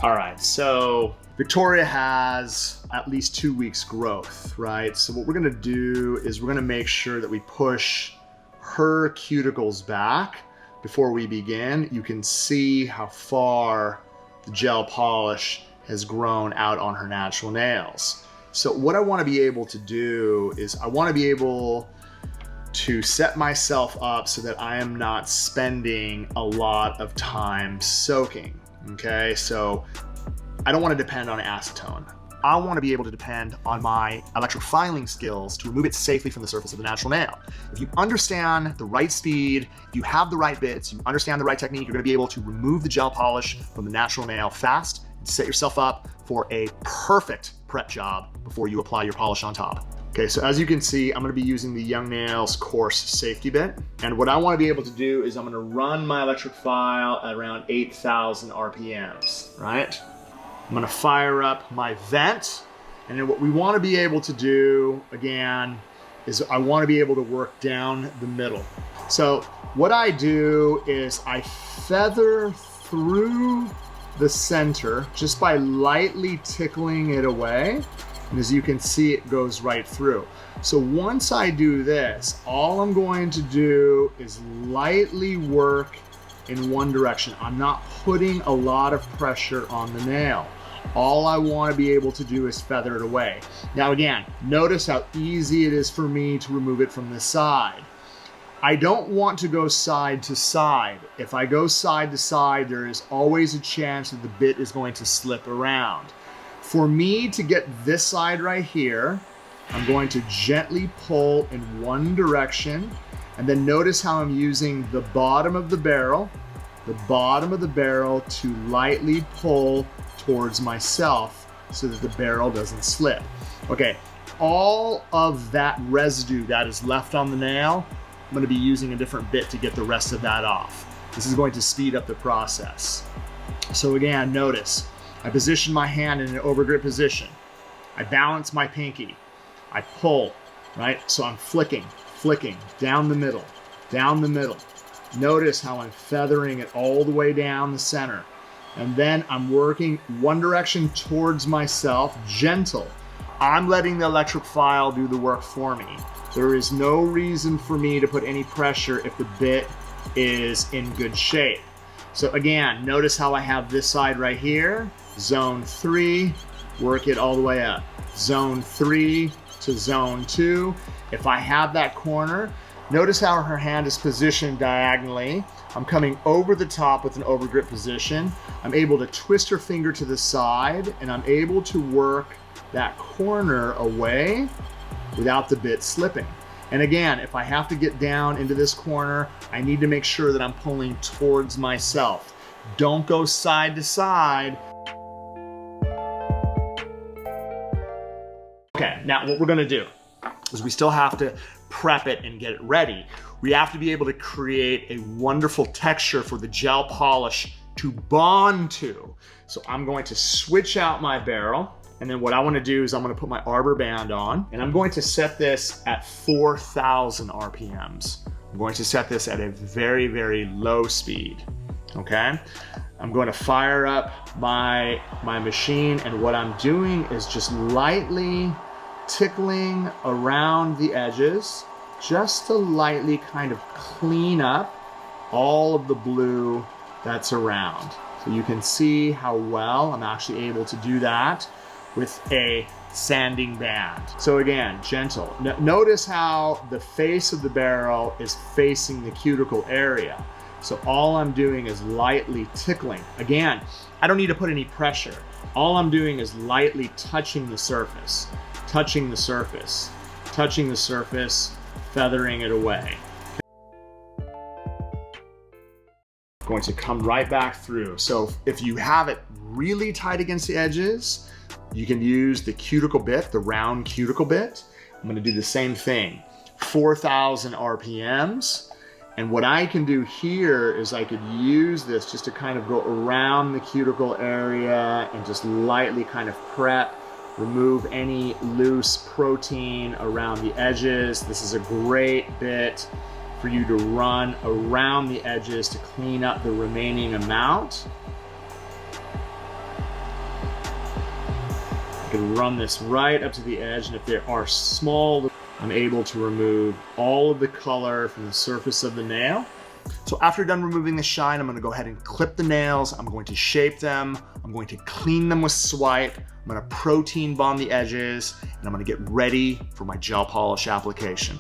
All right, so Victoria has at least 2 weeks growth, right? So what we're gonna do is we're gonna make sure that we push her cuticles back before we begin. You can see how far the gel polish has grown out on her natural nails. So what I wanna be able to do is I wanna be able to set myself up so that I am not spending a lot of time soaking, okay? So I don't wanna depend on acetone. I wanna be able to depend on my electrofiling skills to remove it safely from the surface of the natural nail. If you understand the right speed, you have the right bits, you understand the right technique, you're gonna be able to remove the gel polish from the natural nail fast and set yourself up for a perfect prep job before you apply your polish on top. Okay, so as you can see, I'm gonna be using the Young Nails coarse safety bit. And what I wanna be able to do is I'm gonna run my electric file at around 8,000 RPMs, right? I'm gonna fire up my vent. And then what we wanna be able to do, again, is I wanna be able to work down the middle. So what I do is I feather through the center just by lightly tickling it away. And as you can see, it goes right through. So once I do this, all I'm going to do is lightly work in one direction. I'm not putting a lot of pressure on the nail. All I want to be able to do is feather it away. Now again, notice how easy it is for me to remove it from this side. I don't want to go side to side. If I go side to side, there is always a chance that the bit is going to slip around. For me to get this side right here, I'm going to gently pull in one direction, and then notice how I'm using the bottom of the barrel to lightly pull towards myself so that the barrel doesn't slip. Okay, all of that residue that is left on the nail, I'm gonna be using a different bit to get the rest of that off. This is going to speed up the process. So again, notice, I position my hand in an overgrip position. I balance my pinky. I pull, right? So I'm flicking down the middle. Notice how I'm feathering it all the way down the center. And then I'm working one direction towards myself, gentle. I'm letting the electric file do the work for me. There is no reason for me to put any pressure if the bit is in good shape. So again, notice how I have this side right here, zone 3, work it all the way up. Zone 3 to zone 2. If I have that corner, notice how her hand is positioned diagonally. I'm coming over the top with an overgrip position. I'm able to twist her finger to the side, and I'm able to work that corner away without the bit slipping. And again, if I have to get down into this corner, I need to make sure that I'm pulling towards myself. Don't go side to side. Okay, now what we're gonna do is we still have to prep it and get it ready. We have to be able to create a wonderful texture for the gel polish to bond to. So I'm going to switch out my barrel. And then what I want to do is I'm going to put my Arbor Band on, and I'm going to set this at 4,000 RPMs. I'm going to set this at a very, very low speed, okay? I'm going to fire up my machine, and what I'm doing is just lightly tickling around the edges, just to lightly kind of clean up all of the blue that's around. So you can see how well I'm actually able to do that with a sanding band. So again, gentle. Notice how the face of the barrel is facing the cuticle area. So all I'm doing is lightly tickling. Again, I don't need to put any pressure. All I'm doing is lightly touching the surface, feathering it away. Going to come right back through. So if you have it really tight against the edges, you can use the Cuticle Bit, the round Cuticle Bit. I'm gonna do the same thing, 4,000 RPMs. And what I can do here is I could use this just to kind of go around the cuticle area and just lightly kind of prep, remove any loose protein around the edges. This is a great bit for you to run around the edges to clean up the remaining amount. can run this right up to the edge, and if there are small, I'm able to remove all of the color from the surface of the nail. So after done removing the shine, I'm gonna go ahead and clip the nails. I'm going to shape them. I'm going to clean them with swipe. I'm gonna protein bond the edges, and I'm gonna get ready for my gel polish application.